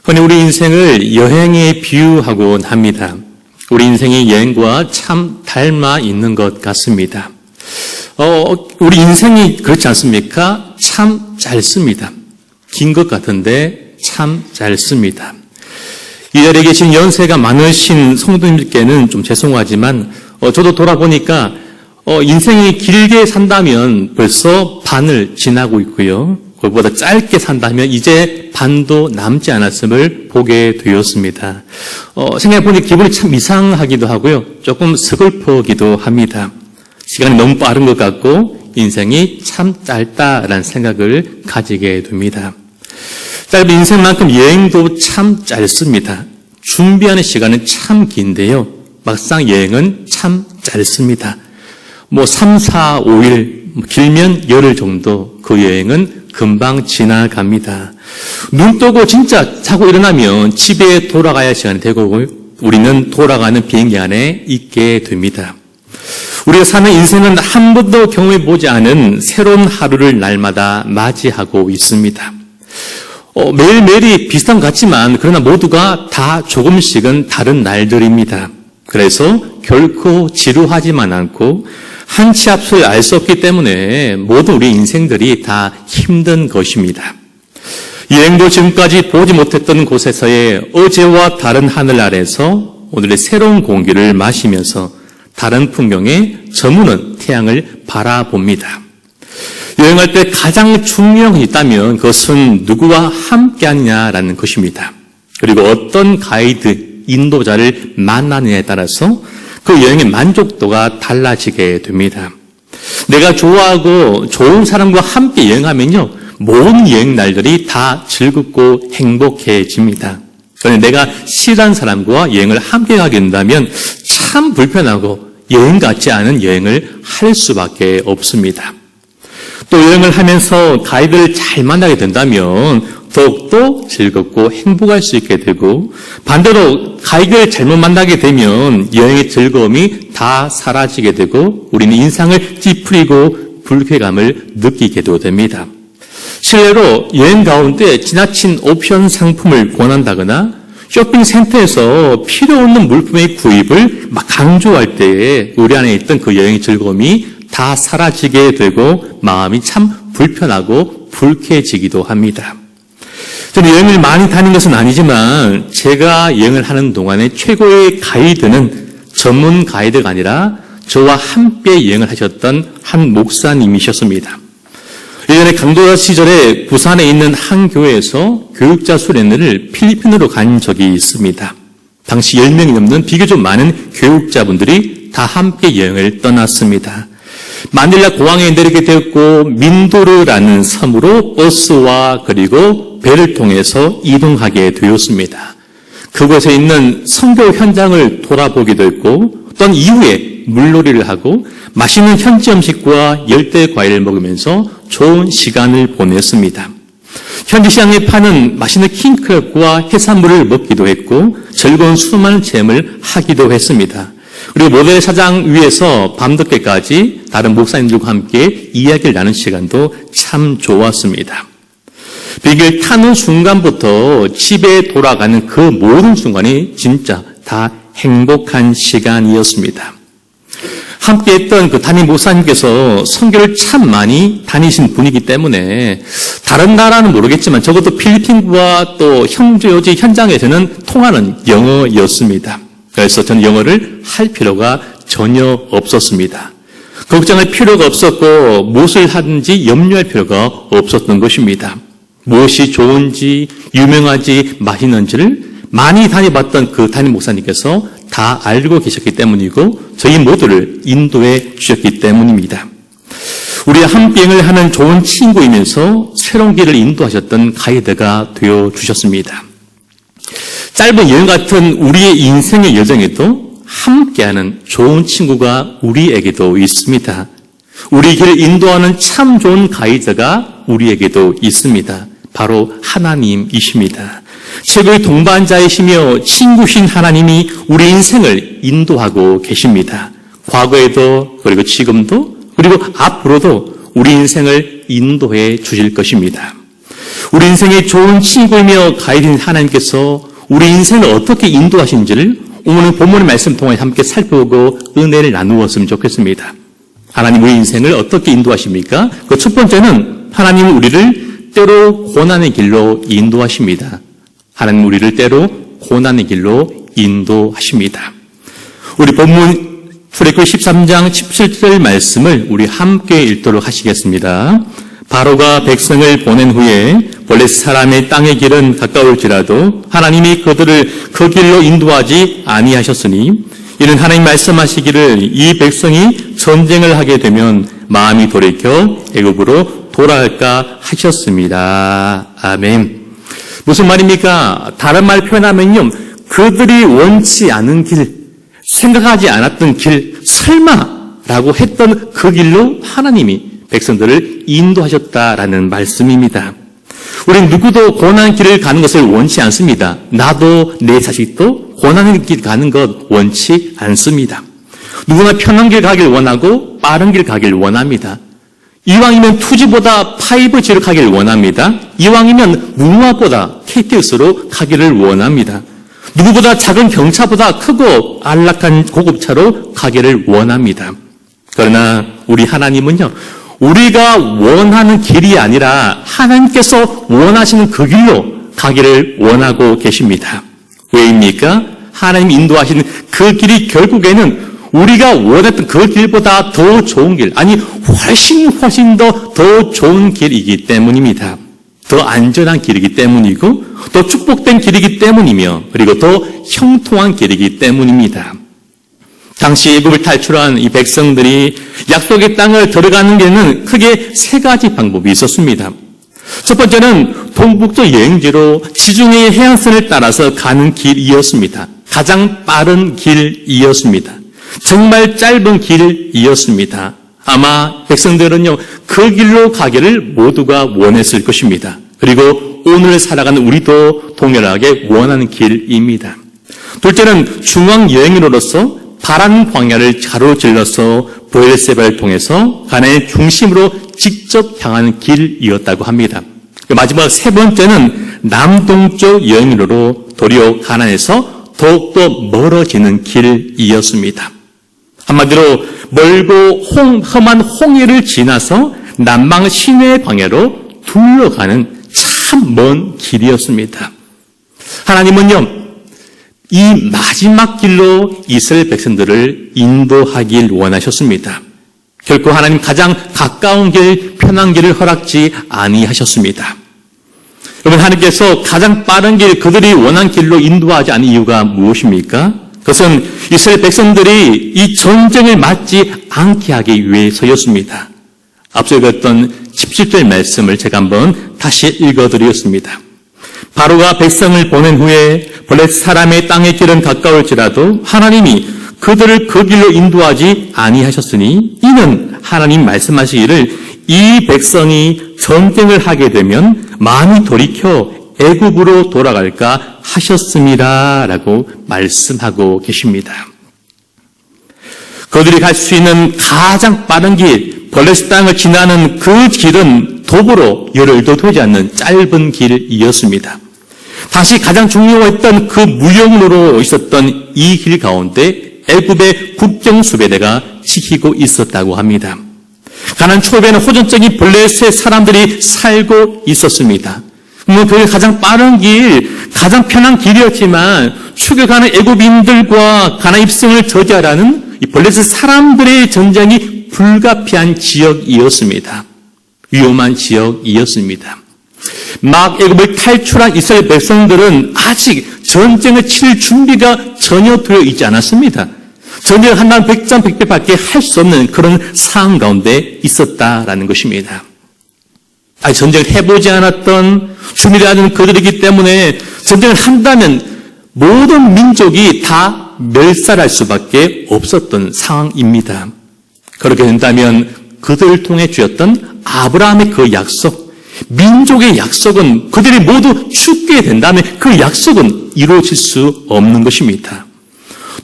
흔히 우리 인생을 여행에 비유하곤 합니다. 우리 인생이 여행과 참 닮아 있는 것 같습니다. 우리 인생이 그렇지 않습니까? 참 짧습니다. 긴 것 같은데 참 짧습니다. 이 자리에 계신 연세가 많으신 성도님들께는 좀 죄송하지만 저도 돌아보니까 인생이 길게 산다면 벌써 반을 지나고 있고요. 그보다 짧게 산다면 이제 반도 남지 않았음을 보게 되었습니다. 생각해보니 기분이 참 이상하기도 하고요. 조금 서글프기도 합니다. 시간이 너무 빠른 것 같고 인생이 참 짧다라는 생각을 가지게 됩니다. 짧은 인생만큼 여행도 참 짧습니다. 준비하는 시간은 참 긴데요. 막상 여행은 참 짧습니다. 3, 4, 5일, 길면 열흘 정도 그 여행은 금방 지나갑니다. 눈 뜨고 진짜 자고 일어나면 집에 돌아가야 시간이 되고 우리는 돌아가는 비행기 안에 있게 됩니다. 우리가 사는 인생은 한 번도 경험해보지 않은 새로운 하루를 날마다 맞이하고 있습니다. 매일매일이 비슷한 것 같지만 그러나 모두가 다 조금씩은 다른 날들입니다. 그래서 결코 지루하지만 않고 한치 앞을 알 수 없기 때문에 모든 우리 인생들이 다 힘든 것입니다. 여행도 지금까지 보지 못했던 곳에서의 어제와 다른 하늘 아래서 오늘의 새로운 공기를 마시면서 다른 풍경에 저무는 태양을 바라봅니다. 여행할 때 가장 중요한 것이 있다면 그것은 누구와 함께하느냐라는 것입니다. 그리고 어떤 가이드, 인도자를 만나느냐에 따라서 그 여행의 만족도가 달라지게 됩니다. 내가 좋아하고 좋은 사람과 함께 여행하면요, 모든 여행 날들이 다 즐겁고 행복해집니다. 그런데 내가 싫어하는 사람과 여행을 함께 가게 된다면 참 불편하고 여행 같지 않은 여행을 할 수밖에 없습니다. 또 여행을 하면서 가이드를 잘 만나게 된다면 더욱더 즐겁고 행복할 수 있게 되고 반대로 가이드를 잘못 만나게 되면 여행의 즐거움이 다 사라지게 되고 우리는 인상을 찌푸리고 불쾌감을 느끼게도 됩니다. 실례로 여행 가운데 지나친 옵션 상품을 권한다거나 쇼핑센터에서 필요 없는 물품의 구입을 막 강조할 때에 우리 안에 있던 그 여행의 즐거움이 다 사라지게 되고 마음이 참 불편하고 불쾌해지기도 합니다. 저는 여행을 많이 다닌 것은 아니지만 제가 여행을 하는 동안에 최고의 가이드는 전문 가이드가 아니라 저와 함께 여행을 하셨던 한 목사님이셨습니다. 예전에 강도사 시절에 부산에 있는 한 교회에서 교육자 수련회를 필리핀으로 간 적이 있습니다. 당시 10명이 넘는 비교적 많은 교육자분들이 다 함께 여행을 떠났습니다. 마닐라 공항에 내리게 되었고 민도르라는 섬으로 버스와 그리고 배를 통해서 이동하게 되었습니다. 그곳에 있는 선교 현장을 돌아보기도 했고 또한 이후에 물놀이를 하고 맛있는 현지 음식과 열대 과일을 먹으면서 좋은 시간을 보냈습니다. 현지 시장에 파는 맛있는 킹크랩과 해산물을 먹기도 했고 즐거운 수많은 체험을 하기도 했습니다. 그리고 모델 사장 위에서 밤늦게까지 다른 목사님들과 함께 이야기를 나눈 시간도 참 좋았습니다. 비행기를 타는 순간부터 집에 돌아가는 그 모든 순간이 진짜 다 행복한 시간이었습니다. 함께 했던 그 담임 목사님께서 선교를 참 많이 다니신 분이기 때문에 다른 나라는 모르겠지만 적어도 필리핀과 또 형제요지 현장에서는 통하는 영어였습니다. 그래서 저는 영어를 할 필요가 전혀 없었습니다. 걱정할 필요가 없었고 무엇을 하든지 염려할 필요가 없었던 것입니다. 무엇이 좋은지 유명하지 맛있는지를 많이 다녀봤던 그 담임 목사님께서 다 알고 계셨기 때문이고 저희 모두를 인도해 주셨기 때문입니다. 우리와 함께 여행을 하는 좋은 친구이면서 새로운 길을 인도하셨던 가이드가 되어주셨습니다. 짧은 여행 같은 우리의 인생의 여정에도 함께하는 좋은 친구가 우리에게도 있습니다. 우리 길을 인도하는 참 좋은 가이드가 우리에게도 있습니다. 바로 하나님이십니다. 최고의 동반자이시며 친구신 하나님이 우리 인생을 인도하고 계십니다. 과거에도 그리고 지금도 그리고 앞으로도 우리 인생을 인도해 주실 것입니다. 우리 인생의 좋은 친구이며 가이드인 하나님께서 우리 인생을 어떻게 인도하시는지를 오늘 본문의 말씀 통해 함께 살펴보고 은혜를 나누었으면 좋겠습니다. 하나님 우리 인생을 어떻게 인도하십니까? 그 첫 번째는 하나님은 우리를 때로 고난의 길로 인도하십니다. 하나님 우리를 때로 고난의 길로 인도하십니다. 우리 본문 출애굽기 13장 17절 말씀을 우리 함께 읽도록 하시겠습니다. 바로가 백성을 보낸 후에 블레셋 사람의 땅의 길은 가까울지라도 하나님이 그들을 그 길로 인도하지 아니하셨으니 이는 하나님 말씀하시기를 이 백성이 전쟁을 하게 되면 마음이 돌이켜 애굽으로 돌아갈까 하셨습니다. 아멘. 무슨 말입니까? 다른 말 표현하면요, 그들이 원치 않은 길, 생각하지 않았던 길, 설마라고 했던 그 길로 하나님이 백성들을 인도하셨다라는 말씀입니다. 우린 누구도 고난의 길을 가는 것을 원치 않습니다. 나도 내 자식도 고난의 길 가는 것 원치 않습니다. 누구나 편한 길 가길 원하고 빠른 길 가길 원합니다. 이왕이면 2G보다 5G로 가길 원합니다. 이왕이면 무궁화보다 KTX로 가기를 원합니다. 누구보다 작은 경차보다 크고 안락한 고급차로 가기를 원합니다. 그러나 우리 하나님은요, 우리가 원하는 길이 아니라 하나님께서 원하시는 그 길로 가기를 원하고 계십니다. 왜입니까? 하나님 인도하시는 그 길이 결국에는 우리가 원했던 그 길보다 더 좋은 길, 아니 훨씬 더 좋은 길이기 때문입니다. 더 안전한 길이기 때문이고 더 축복된 길이기 때문이며 그리고 더 형통한 길이기 때문입니다. 당시 애굽을 탈출한 이 백성들이 약속의 땅을 들어가는 데는 크게 3가지 방법이 있었습니다. 첫 번째는 동북쪽 여행지로 지중해 해안선을 따라서 가는 길이었습니다. 가장 빠른 길이었습니다. 정말 짧은 길이었습니다. 아마 백성들은요, 그 길로 가기를 모두가 원했을 것입니다. 그리고 오늘 살아가는 우리도 동일하게 원하는 길입니다. 둘째는 중앙 여행로로서 파란 광야를 가로질러서 브엘세바를 통해서 가나안의 중심으로 직접 향하는 길이었다고 합니다. 마지막 3번째는 남동쪽 여행로로 도리어 가나안에서 더욱더 멀어지는 길이었습니다. 한마디로 멀고 험한 홍해를 지나서 남방 시내 광야로 둘러가는 참 먼 길이었습니다. 하나님은요, 이 마지막 길로 이스라엘 백성들을 인도하길 원하셨습니다. 결코 하나님 가장 가까운 길, 편한 길을 허락지 아니하셨습니다. 여러분, 하나님께서 가장 빠른 길, 그들이 원한 길로 인도하지 않은 이유가 무엇입니까? 그것은 이스라엘 백성들이 이 전쟁을 맞지 않게 하기 위해서였습니다. 앞서 읽었던 17절 말씀을 제가 한번 다시 읽어드리겠습니다. 바로가 백성을 보낸 후에 블레셋 사람의 땅의 길은 가까울지라도 하나님이 그들을 그 길로 인도하지 아니하셨으니 이는 하나님 말씀하시기를 이 백성이 전쟁을 하게 되면 마음이 돌이켜 애굽으로 돌아갈까 하셨습니다. 라고 말씀하고 계십니다. 그들이 갈 수 있는 가장 빠른 길, 블레셋 땅을 지나는 그 길은 도보로 열흘도 되지 않는 짧은 길이었습니다. 당시 가장 중요했던 그 무역로로 있었던 이 길 가운데 애굽의 국경수배대가 지키고 있었다고 합니다. 가나안 초입에는 호전적인 블레셋 사람들이 살고 있었습니다. 그게 가장 빠른 길, 가장 편한 길이었지만 추격하는 애굽인들과 가나안 입성을 저지하라는 이 블레셋 사람들의 전쟁이 불가피한 지역이었습니다. 위험한 지역이었습니다. 막 애굽을 탈출한 이스라엘 백성들은 아직 전쟁을 칠 준비가 전혀 되어 있지 않았습니다. 전쟁을 한다면 백전백패밖에 할 수 없는 그런 상황 가운데 있었다라는 것입니다. 아직 전쟁을 해보지 않았던 준비를 하는 그들이기 때문에 전쟁을 한다면 모든 민족이 다 멸살할 수밖에 없었던 상황입니다. 그렇게 된다면 그들을 통해 주었던 아브라함의 그 약속, 민족의 약속은 그들이 모두 죽게 된다면 그 약속은 이루어질 수 없는 것입니다.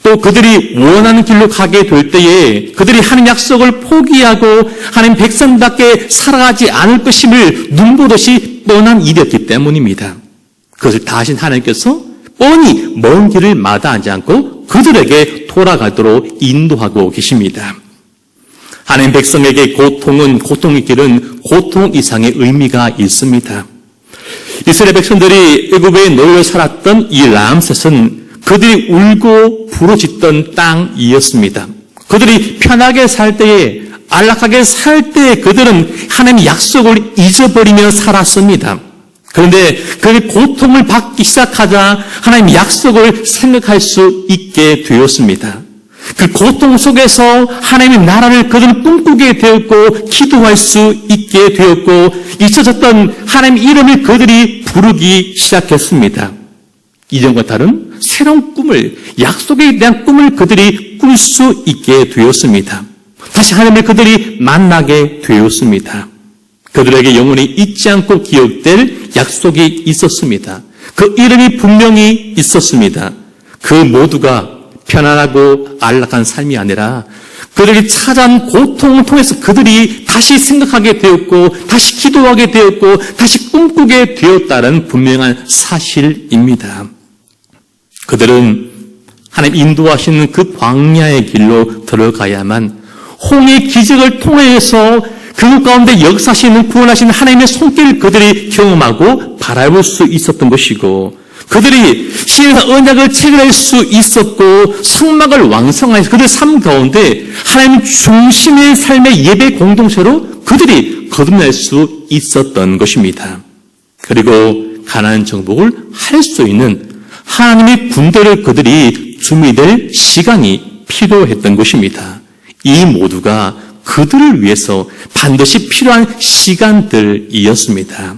또 그들이 원하는 길로 가게 될 때에 그들이 하나님 약속을 포기하고 하나님 백성답게 살아가지 않을 것임을 눈보듯이 뻔한 일이었기 때문입니다. 그것을 다시 하나님께서 뻔히 먼 길을 마다하지 않고 그들에게 돌아가도록 인도하고 계십니다. 하나님 백성에게 고통의 길은 고통 이상의 의미가 있습니다. 이스라엘 백성들이 애굽에 놓여 살았던 이 람셋은 그들이 울고 부르짖던 땅이었습니다. 그들이 편하게 살 때에, 안락하게 살 때에 그들은 하나님의 약속을 잊어버리며 살았습니다. 그런데 그 고통을 받기 시작하자 하나님의 약속을 생각할 수 있게 되었습니다. 그 고통 속에서 하나님의 나라를 그들은 꿈꾸게 되었고 기도할 수 있게 되었고 잊혀졌던 하나님의 이름을 그들이 부르기 시작했습니다. 이전과 다른 새로운 꿈을, 약속에 대한 꿈을 그들이 꿀 수 있게 되었습니다. 다시 하나님을 그들이 만나게 되었습니다. 그들에게 영원히 잊지 않고 기억될 약속이 있었습니다. 그 이름이 분명히 있었습니다. 그 모두가 편안하고 안락한 삶이 아니라 그들이 찾아온 고통을 통해서 그들이 다시 생각하게 되었고 다시 기도하게 되었고 다시 꿈꾸게 되었다는 분명한 사실입니다. 그들은 하나님 인도하시는 그 광야의 길로 들어가야만 홍해 기적을 통해서 그 가운데 역사하시는 구원하시는 하나님의 손길을 그들이 경험하고 바라볼 수 있었던 것이고 그들이 신에서 언약을 체결할 수 있었고 성막을 완성하여서 그들 삶 가운데 하나님 중심의 삶의 예배 공동체로 그들이 거듭날 수 있었던 것입니다. 그리고 가나안 정복을 할 수 있는 하나님의 군대를 그들이 준비될 시간이 필요했던 것입니다. 이 모두가 그들을 위해서 반드시 필요한 시간들이었습니다.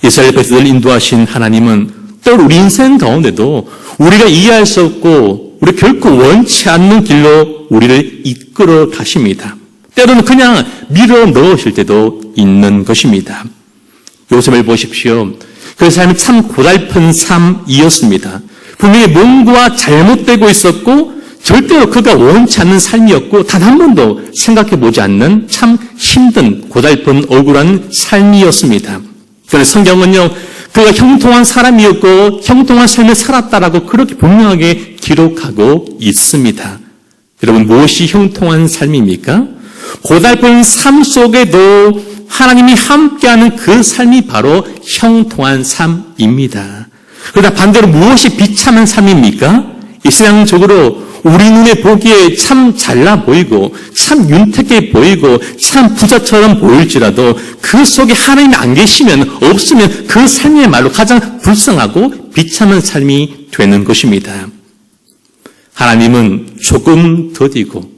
이스라엘 백성들을 인도하신 하나님은 또 우리 인생 가운데도 우리가 이해할 수 없고 우리 결코 원치 않는 길로 우리를 이끌어 가십니다. 때로는 그냥 밀어 넣으실 때도 있는 것입니다. 요셉을 보십시오. 그 삶이 참 고달픈 삶이었습니다. 분명히 뭔가 잘못되고 있었고 절대로 그가 원치 않는 삶이었고 단 한 번도 생각해 보지 않는 참 힘든 고달픈 억울한 삶이었습니다. 그런데 성경은요, 그가 형통한 사람이었고 형통한 삶을 살았다라고 그렇게 분명하게 기록하고 있습니다. 여러분, 무엇이 형통한 삶입니까? 고달픈 삶 속에도 하나님이 함께하는 그 삶이 바로 형통한 삶입니다. 그러나 반대로 무엇이 비참한 삶입니까? 이세상적으로 우리 눈에 보기에 참 잘나 보이고 참 윤택해 보이고 참 부자처럼 보일지라도 그 속에 하나님이 안 계시면 없으면 그 삶이야말로 가장 불쌍하고 비참한 삶이 되는 것입니다. 하나님은 조금 더디고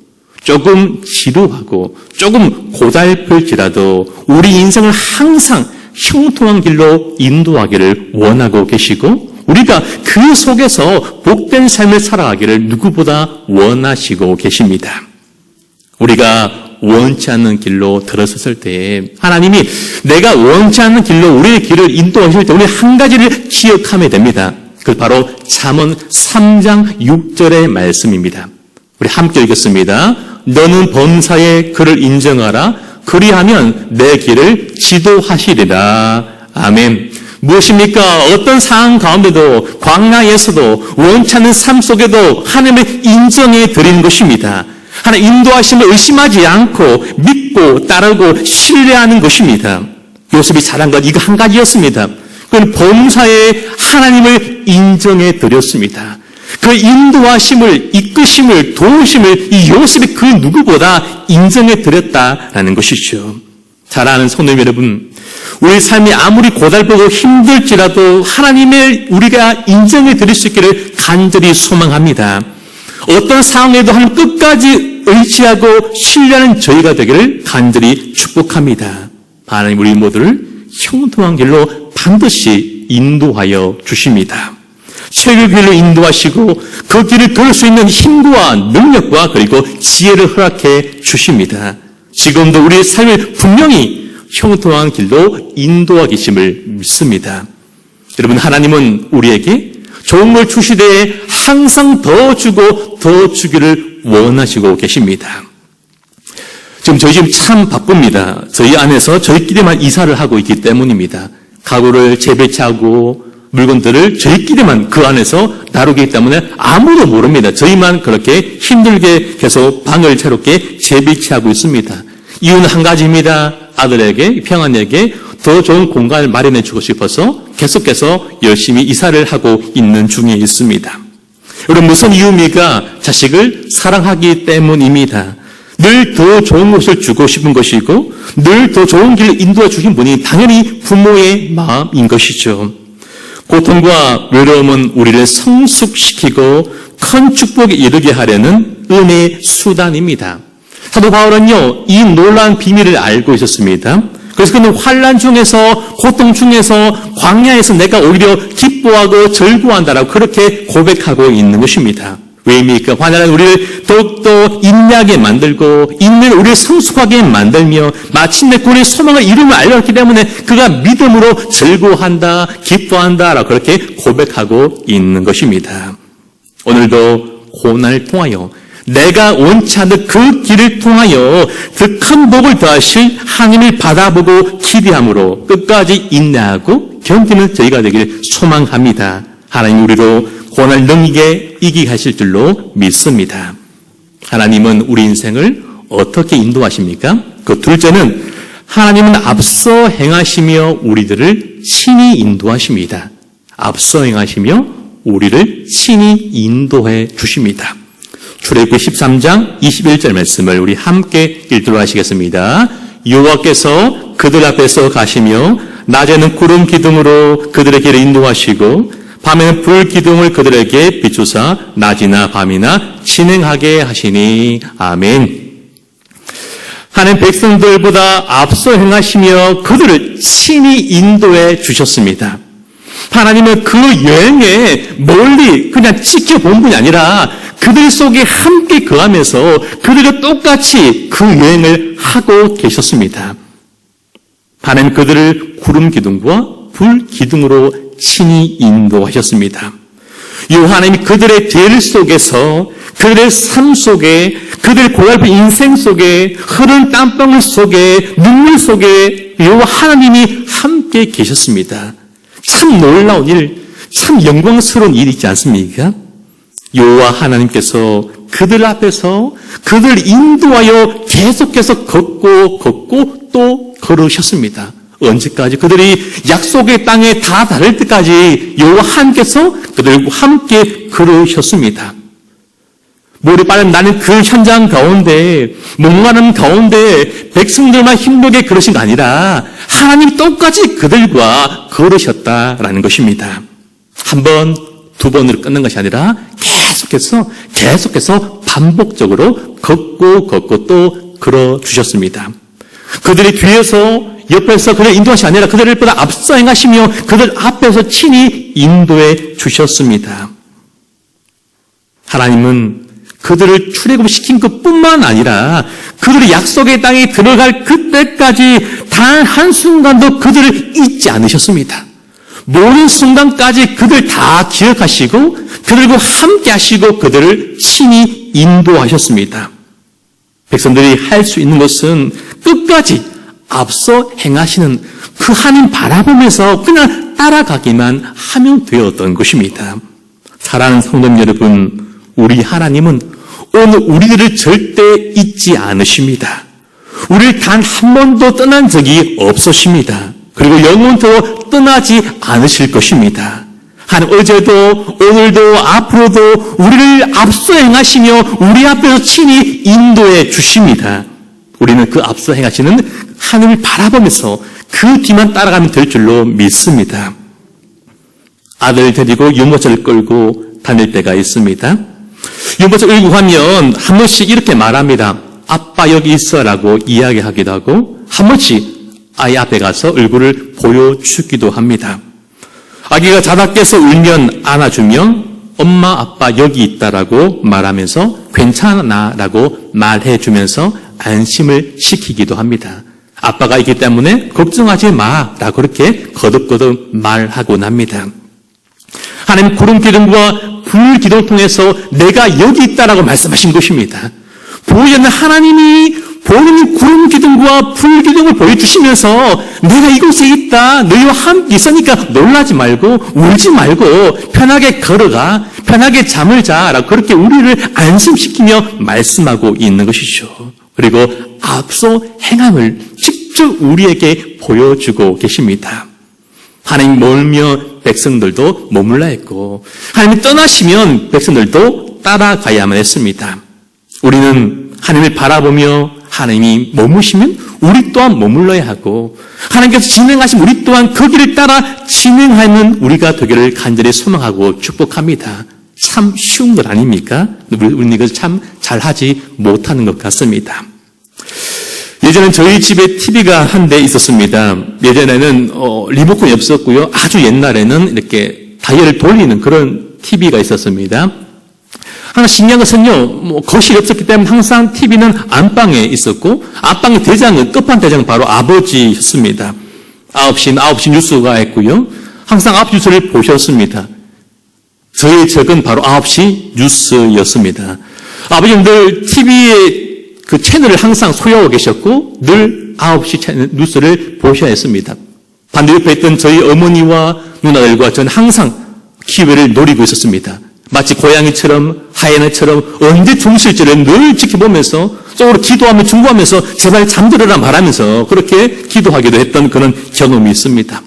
조금 지루하고 조금 고달플지라도 우리 인생을 항상 형통한 길로 인도하기를 원하고 계시고 우리가 그 속에서 복된 삶을 살아가기를 누구보다 원하시고 계십니다. 우리가 원치 않는 길로 들어섰을 때 하나님이 내가 원치 않는 길로 우리의 길을 인도하실 때 우리 한 가지를 기억하면 됩니다. 그 바로 잠언 3장 6절의 말씀입니다. 우리 함께 읽겠습니다. 너는 범사에 그를 인정하라. 그리하면 내 길을 지도하시리라. 아멘. 무엇입니까? 어떤 상황 가운데도 광야에서도 원치 않는 삶 속에도 하나님을 인정해 드리는 것입니다. 하나님 인도하심을 의심하지 않고 믿고 따르고 신뢰하는 것입니다. 요셉이 잘한 것 이거 한 가지였습니다. 그건 범사에 하나님을 인정해 드렸습니다. 그 인도하심을, 이끄심을, 도우심을 이 요셉이 그 누구보다 인정해 드렸다라는 것이죠. 잘 아는 성도님 여러분, 우리 삶이 아무리 고달프고 힘들지라도 하나님을 우리가 인정해 드릴 수 있기를 간절히 소망합니다. 어떤 상황에도 하나님 끝까지 의지하고 신뢰하는 저희가 되기를 간절히 축복합니다. 하나님 우리 모두를 형통한 길로 반드시 인도하여 주십니다. 최고의 길로 인도하시고 그 길을 걸을 수 있는 힘과 능력과 그리고 지혜를 허락해 주십니다. 지금도 우리의 삶을 분명히 형통한 길로 인도하 계심을 믿습니다. 여러분, 하나님은 우리에게 좋은 걸 주시되 항상 더 주고 더 주기를 원하시고 계십니다. 지금 저희 지금 참 바쁩니다. 저희 안에서 저희끼리만 이사를 하고 있기 때문입니다. 가구를 재배치하고 물건들을 저희끼리만 그 안에서 다루기 때문에 아무도 모릅니다. 저희만 그렇게 힘들게 계속 방을 새롭게 재배치하고 있습니다. 이유는 한 가지입니다. 아들에게, 평안에게 더 좋은 공간을 마련해 주고 싶어서 계속해서 열심히 이사를 하고 있는 중에 있습니다. 여러분, 무슨 이유입니까? 자식을 사랑하기 때문입니다. 늘 더 좋은 것을 주고 싶은 것이고 늘 더 좋은 길을 인도해 주신 분이 당연히 부모의 마음인 것이죠. 고통과 외로움은 우리를 성숙시키고 큰 축복에 이르게 하려는 은혜의 수단입니다. 사도 바울은요, 이 놀라운 비밀을 알고 있었습니다. 그래서 그는 환난 중에서, 고통 중에서, 광야에서 내가 오히려 기뻐하고 즐거워한다라고 그렇게 고백하고 있는 것입니다. 왜입니까? 환난은 우리를 더욱더 인내하게 만들고 인내는 우리를 성숙하게 만들며 마침내 우리의 소망을 이름을 알렸기 때문에 그가 믿음으로 즐거워한다, 기뻐한다라고 그렇게 고백하고 있는 것입니다. 오늘도 고난을 통하여 내가 원치 않는 그 길을 통하여 그 큰 복을 더하실 하나님을 바라보고 기대함으로 끝까지 인내하고 견디는 저희가 되기를 소망합니다. 하나님 우리로 고난을 능히게 이기게 하실 줄로 믿습니다. 하나님은 우리 인생을 어떻게 인도하십니까? 그 둘째는 하나님은 앞서 행하시며 우리들을 친히 인도하십니다. 앞서 행하시며 우리를 친히 인도해 주십니다. 출애굽기 13장 21절 말씀을 우리 함께 읽도록 하시겠습니다. 여호와께서 그들 앞에서 가시며 낮에는 구름 기둥으로 그들의 길을 인도하시고 밤에는 불 기둥을 그들에게 비추사 낮이나 밤이나 진행하게 하시니 아멘. 하나님 백성들보다 앞서 행하시며 그들을 친히 인도해 주셨습니다. 하나님은 그 여행에 멀리 그냥 지켜본 분이 아니라 그들 속에 함께 거하면서 그들과 똑같이 그 여행을 하고 계셨습니다. 하나님 그들을 구름 기둥과 불 기둥으로 친히 인도하셨습니다. 이 하나님이 그들의 죄 속에서 그들의 삶 속에 그들의 고달픈 인생 속에 흐른 땀방울 속에 눈물 속에 이 하나님이 함께 계셨습니다. 참 놀라운 일, 참 영광스러운 일이 있지 않습니까? 여호와 하나님께서 그들 앞에서 그들을 인도하여 계속해서 걷고 또 걸으셨습니다. 언제까지? 그들이 약속의 땅에 다 닿을 때까지 여호와 하나님께서 그들과 함께 걸으셨습니다. 물이 빠른 나는 그 현장 가운데 목마름 가운데 백성들만 힘들게 걸으신 거 아니라 하나님이 똑같이 그들과 걸으셨다라는 것입니다. 한 번, 두 번으로 끊는 것이 아니라 계속해서 반복적으로 걷고 또 걸어주셨습니다. 그들이 뒤에서 옆에서 그들 인도하시 아니라 그들보다 앞서 행하시며 그들 앞에서 친히 인도해 주셨습니다. 하나님은 그들을 출애굽시킨 것뿐만 아니라 그들이 약속의 땅에 들어갈 그때까지 단 한순간도 그들을 잊지 않으셨습니다. 모든 순간까지 그들 다 기억하시고 그들과 함께 하시고 그들을 친히 인도하셨습니다. 백성들이 할 수 있는 것은 끝까지 앞서 행하시는 그 하나님 바라보면서 그냥 따라가기만 하면 되었던 것입니다. 사랑하는 성도 여러분, 우리 하나님은 오늘 우리들을 절대 잊지 않으십니다. 우리를 단 한 번도 떠난 적이 없으십니다. 그리고 영원토록 떠나지 않으실 것입니다. 하나님 어제도 오늘도 앞으로도 우리를 앞서 행하시며 우리 앞에서 친히 인도해 주십니다. 우리는 그 앞서 행하시는 하나님을 바라보면서 그 뒤만 따라가면 될 줄로 믿습니다. 아들 데리고 유모차를 끌고 다닐 때가 있습니다. 유모차 끌고 가면 한 번씩 이렇게 말합니다. 아빠 여기 있어라고 이야기하기도 하고 한 번씩 아이 앞에 가서 얼굴을 보여주기도 합니다. 아기가 자다 깨서 울면 안아주면 엄마 아빠 여기 있다라고 말하면서 괜찮아라고 말해주면서 안심을 시키기도 합니다. 아빠가 있기 때문에 걱정하지 마라고 그렇게 거듭거듭 말하곤 합니다. 하나님 구름 기둥과 불 기둥을 통해서 내가 여기 있다라고 말씀하신 것입니다. 보이지 않는 하나님이 본인이 구름 기둥과 불 기둥을 보여주시면서 내가 이곳에 있다. 너희와 함께 있으니까 놀라지 말고 울지 말고 편하게 걸어가. 편하게 잠을 자라고 그렇게 우리를 안심시키며 말씀하고 있는 것이죠. 그리고 앞서 행함을 직접 우리에게 보여주고 계십니다. 하나님 멀며 백성들도 머물라 했고 하나님이 떠나시면 백성들도 따라가야만 했습니다. 우리는 하나님을 바라보며 하나님이 머무시면 우리 또한 머물러야 하고 하나님께서 진행하시면 우리 또한 그 길을 따라 진행하는 우리가 되기를 간절히 소망하고 축복합니다. 참 쉬운 것 아닙니까? 우리는 이걸 참 잘하지 못하는 것 같습니다. 예전엔 저희 집에 TV가 한 대 있었습니다. 예전에는 리모컨이 없었고요. 아주 옛날에는 이렇게 다이얼을 돌리는 그런 TV가 있었습니다. 하나 신기한 것은요, 거실이 없었기 때문에 항상 TV는 안방에 있었고, 안방의 대장은, 끝판대장은 바로 아버지였습니다. 9시 뉴스가 있고요. 항상 9시 뉴스를 보셨습니다. 저의 적은 바로 9시 뉴스였습니다. 아버지는 늘 TV의 그 채널을 항상 소유하고 계셨고, 늘 9시 채널 뉴스를 보셔야 했습니다. 반대 옆에 있던 저희 어머니와 누나들과 저는 항상 기회를 노리고 있었습니다. 마치 고양이처럼 하이에나처럼 언제 주무실지를 늘 지켜보면서 속으로 기도하며 중보하면서 제발 잠들어라 말하면서 그렇게 기도하기도 했던 그런 경험이 있습니다.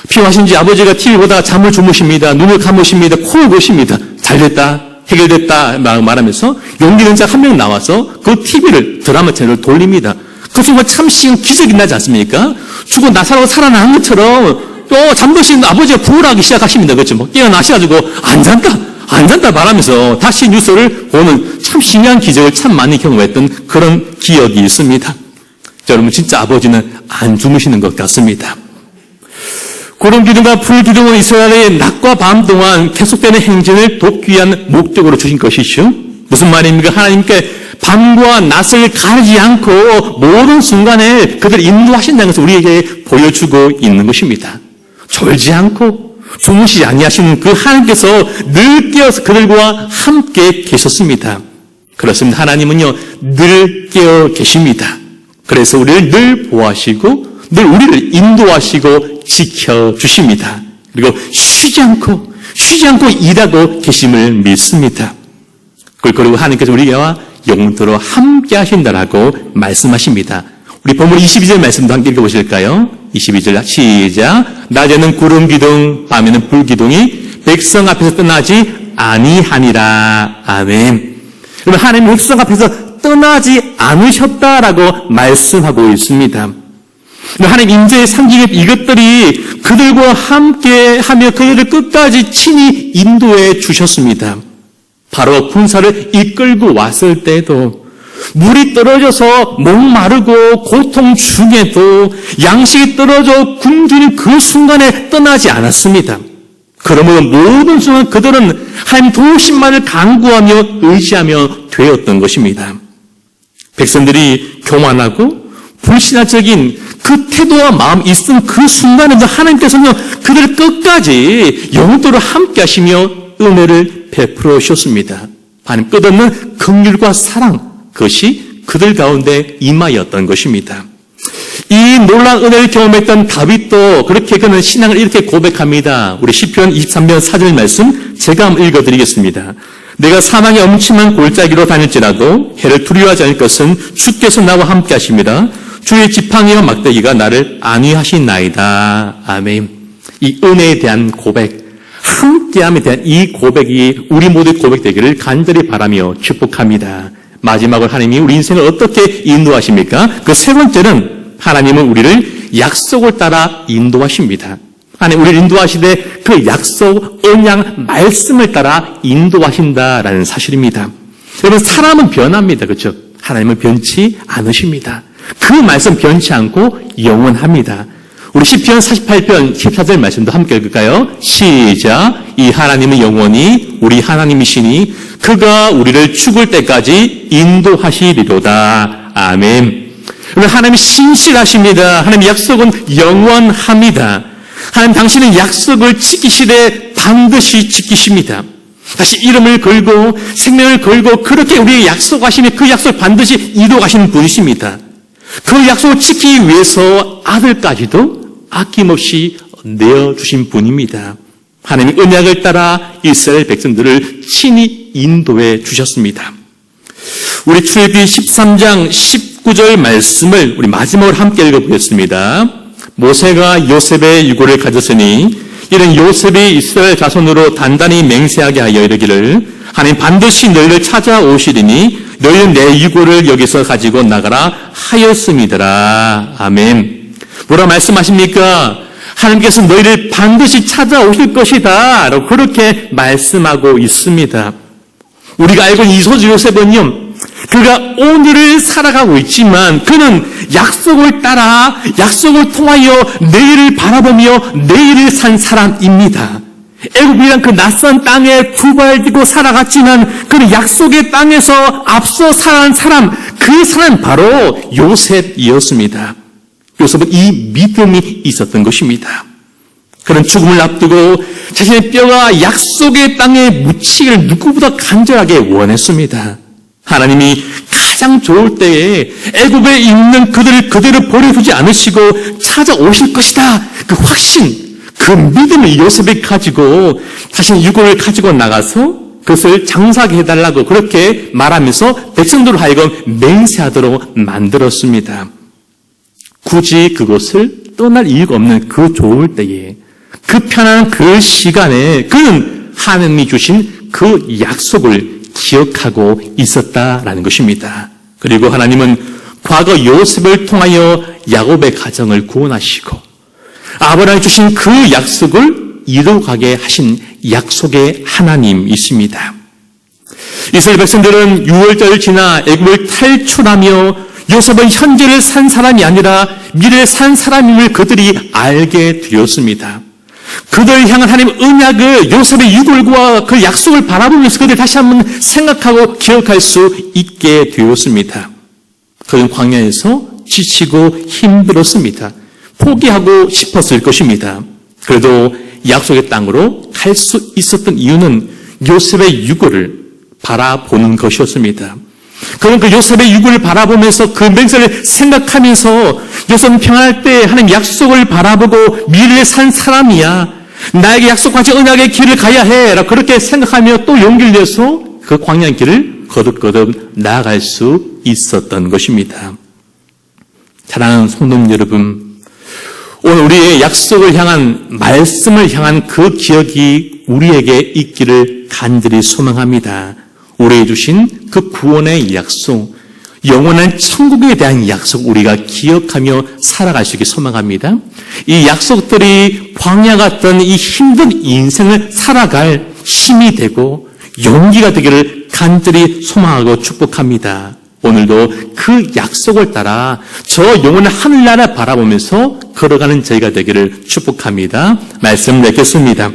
필요하신지 아버지가 TV 보다가 잠을 주무십니다. 눈을 감으십니다. 코를 고십니다. 잘됐다. 해결됐다 말하면서 용기 있는 자 한 명 나와서 그 TV를 드라마 채널을 돌립니다. 그 순간 참 쉬운 기적이 나지 않습니까? 죽어 나사로 살아난 것처럼 또 잠드신 아버지가 부활하기 시작하십니다. 그렇죠? 깨어나셔가지고 안 잔다 말하면서 다시 뉴스를 보는 참 신기한 기적을 참 많이 경험했던 그런 기억이 있습니다. 여러분 진짜 아버지는 안 주무시는 것 같습니다. 구름 기둥과 불 기둥은 이스라엘의 낮과 밤 동안 계속되는 행진을 돕기 위한 목적으로 주신 것이죠. 무슨 말입니까? 하나님께 밤과 낮을 가리지 않고 모든 순간에 그들을 인도하신다는 것을 우리에게 보여주고 있는 것입니다. 졸지 않고 주무시지 아니하시는 그 하나님께서 늘 깨어서 그들과 함께 계셨습니다. 그렇습니다. 하나님은요 늘 깨어 계십니다. 그래서 우리를 늘 보호하시고 늘 우리를 인도하시고 지켜주십니다. 그리고 쉬지 않고 일하고 계심을 믿습니다. 그리고 하나님께서 우리와 영원토록 함께 하신다라고 말씀하십니다. 우리 본문 22절 말씀도 함께 읽어보실까요? 22절 시작. 낮에는 구름 기둥, 밤에는 불 기둥이 백성 앞에서 떠나지 아니하니라. 아멘. 그러면 하나님 백성 앞에서 떠나지 않으셨다라고 말씀하고 있습니다. 하나님 임재의 상징의 이것들이 그들과 함께 하며 그들을 끝까지 친히 인도해 주셨습니다. 바로 군사를 이끌고 왔을 때도 물이 떨어져서 목마르고 고통 중에도 양식이 떨어져 굶주린 그 순간에 떠나지 않았습니다. 그러므로 모든 순간 그들은 하나님 도우심만을 간구하며 의지하며 되었던 것입니다. 백성들이 교만하고 불신앙적인 그 태도와 마음 있은 그 순간에도 하나님께서는 그들을 끝까지 영원토록 함께 하시며 은혜를 베풀어 주셨습니다. 하나님 끝없는 긍휼과 사랑, 그것이 그들 가운데 임하였던 것입니다. 이 놀라운 은혜를 경험했던 다윗도 그렇게 그는 신앙을 이렇게 고백합니다. 우리 시편 23편 4절 말씀 제가 한번 읽어드리겠습니다. 내가 사망의 엄침한 골짜기로 다닐지라도 해를 두려워하지 않을 것은 주께서 나와 함께 하십니다. 주의 지팡이와 막대기가 나를 안위하시나이다. 아멘. 이 은혜에 대한 고백, 함께함에 대한 이 고백이 우리 모두의 고백되기를 간절히 바라며 축복합니다. 마지막으로 하나님이 우리 인생을 어떻게 인도하십니까? 그 세 번째는 하나님은 우리를 약속을 따라 인도하십니다. 하나님 우리를 인도하시되 그 약속, 언약, 말씀을 따라 인도하신다라는 사실입니다. 여러분 사람은 변합니다. 그렇죠? 하나님은 변치 않으십니다. 그 말씀 변치 않고 영원합니다. 우리 시편 48편 14절 말씀도 함께 읽을까요? 시작. 이 하나님은 영원히 우리 하나님이시니 그가 우리를 죽을 때까지 인도하시리로다. 아멘. 하나님이 신실하십니다. 하나님의 약속은 영원합니다. 하나님 당신은 약속을 지키시되 반드시 지키십니다. 다시 이름을 걸고 생명을 걸고 그렇게 우리에게 약속하시면 그 약속을 반드시 이루어가시는 분이십니다. 그 약속을 지키기 위해서 아들까지도 아낌없이 내어주신 분입니다. 하나님의 언약을 따라 이스라엘 백성들을 친히 인도해 주셨습니다. 우리 출애굽기 13장 19절 말씀을 우리 마지막으로 함께 읽어보겠습니다. 모세가 요셉의 유고를 가졌으니 이는 요셉이 이스라엘 자손으로 단단히 맹세하게 하여 이르기를 하나님 반드시 너희를 찾아오시리니 너희는 내 유고를 여기서 가지고 나가라 하였음이더라. 아멘. 뭐라 말씀하십니까? 하나님께서 너희를 반드시 찾아오실 것이다 라고 그렇게 말씀하고 있습니다. 우리가 알고 있는 이소주 요셉은요, 그가 오늘을 살아가고 있지만 그는 약속을 따라 약속을 통하여 내일을 바라보며 내일을 산 사람입니다. 애굽이란 그 낯선 땅에 구발되고 살아갔지만 그는 약속의 땅에서 앞서 살아간 사람, 그 사람 바로 요셉이었습니다. 요셉은 이 믿음이 있었던 것입니다. 그는 죽음을 앞두고 자신의 뼈가 약속의 땅에 묻히기를 누구보다 간절하게 원했습니다. 하나님이 가장 좋을 때에 애굽에 있는 그들을 그대로 버려두지 않으시고 찾아오실 것이다. 그 확신, 그 믿음을 요셉이 가지고 자신의 유고를 가지고 나가서 그것을 장사하게 해달라고 그렇게 말하면서 백성들을 하여금 맹세하도록 만들었습니다. 굳이 그곳을 떠날 이유가 없는 그 좋을 때에, 그 편안한 그 시간에 그는 하나님이 주신 그 약속을 기억하고 있었다라는 것입니다. 그리고 하나님은 과거 요셉을 통하여 야곱의 가정을 구원하시고 아브라함이 주신 그 약속을 이루어가게 하신 약속의 하나님이십니다. 이스라엘 백성들은 6월절을 지나 애굽을 탈출하며 요셉은 현재를 산 사람이 아니라 미래를 산 사람임을 그들이 알게 되었습니다. 그들을 향한 하나님의 언약을 요셉의 유골과 그 약속을 바라보면서 그들 다시 한번 생각하고 기억할 수 있게 되었습니다. 그는 광야에서 지치고 힘들었습니다. 포기하고 싶었을 것입니다. 그래도 약속의 땅으로 갈 수 있었던 이유는 요셉의 유골을 바라보는 것이었습니다. 그는 그 요셉의 유골을 바라보면서 그 맹세를 생각하면서 요셉은 평안할 때 하나님 약속을 바라보고 미래를 산 사람이야. 나에게 약속하신 언약의 길을 가야 해. 라고 그렇게 생각하며 또 용기를 내서 그 광야의 길을 거듭거듭 나아갈 수 있었던 것입니다. 사랑하는 성도님 여러분, 오늘 우리의 약속을 향한, 말씀을 향한 그 기억이 우리에게 있기를 간절히 소망합니다. 우리에게 주신 그 구원의 약속, 영원한 천국에 대한 약속 우리가 기억하며 살아갈 수 있게 소망합니다. 이 약속들이 광야 같던 이 힘든 인생을 살아갈 힘이 되고 용기가 되기를 간절히 소망하고 축복합니다. 오늘도 그 약속을 따라 저 영원한 하늘나라 바라보면서 걸어가는 저희가 되기를 축복합니다. 말씀 맺겠습니다.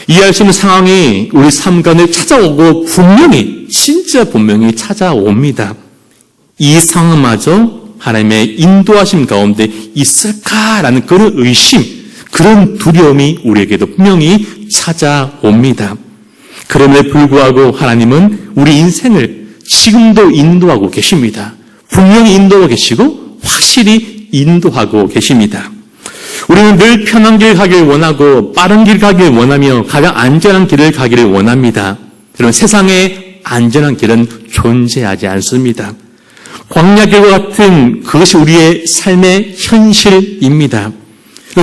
이해할 수 있는 상황이 우리 삶 가운데 찾아오고 분명히, 진짜 분명히 찾아옵니다. 이 상황마저 하나님의 인도하심 가운데 있을까라는 그런 의심, 그런 두려움이 우리에게도 분명히 찾아옵니다. 그럼에도 불구하고 하나님은 우리 인생을 지금도 인도하고 계십니다. 분명히 인도하고 계시고 확실히 인도하고 계십니다. 우리는 늘 편한 길 가길 원하고 빠른 길 가길 원하며 가장 안전한 길을 가기를 원합니다. 여러분, 세상에 안전한 길은 존재하지 않습니다. 광야길과 같은 그것이 우리의 삶의 현실입니다.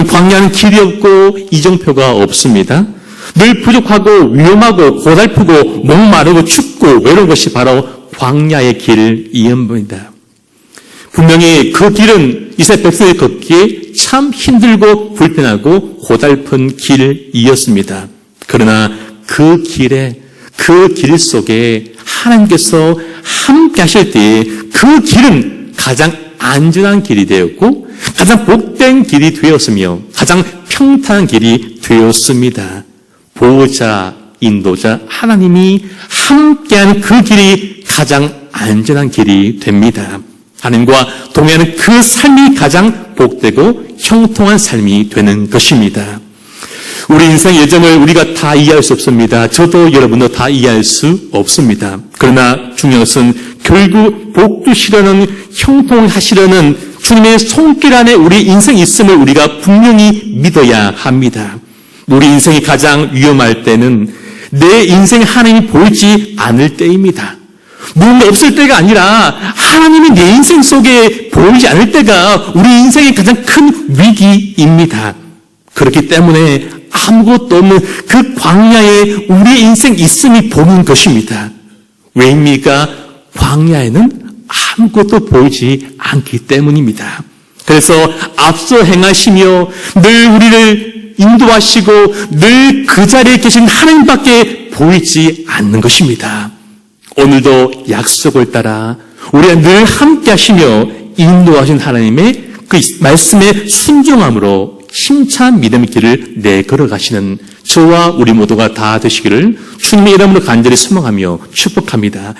광야는 길이 없고 이정표가 없습니다. 늘 부족하고 위험하고 고달프고 목마르고 춥고 외로운 것이 바로 광야의 길이옵니다. 분명히 그 길은 이스라엘 백성이 걷기에 참 힘들고 불편하고 고달픈 길이었습니다. 그러나 그 길에, 그 길 속에 하나님께서 함께 하실 때에 그 길은 가장 안전한 길이 되었고 가장 복된 길이 되었으며 가장 평탄한 길이 되었습니다. 보호자, 인도자 하나님이 함께하는 그 길이 가장 안전한 길이 됩니다. 하나님과 동행하는 그 삶이 가장 복되고 형통한 삶이 되는 것입니다. 우리 인생 예정을 우리가 다 이해할 수 없습니다. 저도 여러분도 다 이해할 수 없습니다. 그러나 중요한 것은 결국 복주시려는 형통하시려는 주님의 손길 안에 우리 인생이 있음을 우리가 분명히 믿어야 합니다. 우리 인생이 가장 위험할 때는 내 인생 하나님이 보이지 않을 때입니다. 무언가 없을 때가 아니라 하나님이 내 인생 속에 보이지 않을 때가 우리 인생의 가장 큰 위기입니다. 그렇기 때문에 아무것도 없는 그 광야에 우리 인생 있음이 보는 것입니다. 왜입니까? 광야에는 아무것도 보이지 않기 때문입니다. 그래서 앞서 행하시며 늘 우리를 인도하시고 늘 그 자리에 계신 하나님밖에 보이지 않는 것입니다. 오늘도 약속을 따라 우리가 늘 함께 하시며 인도하신 하나님의 그 말씀에 순종함으로 힘찬 믿음의 길을 내걸어가시는 저와 우리 모두가 다 되시기를 주님의 이름으로 간절히 소망하며 축복합니다.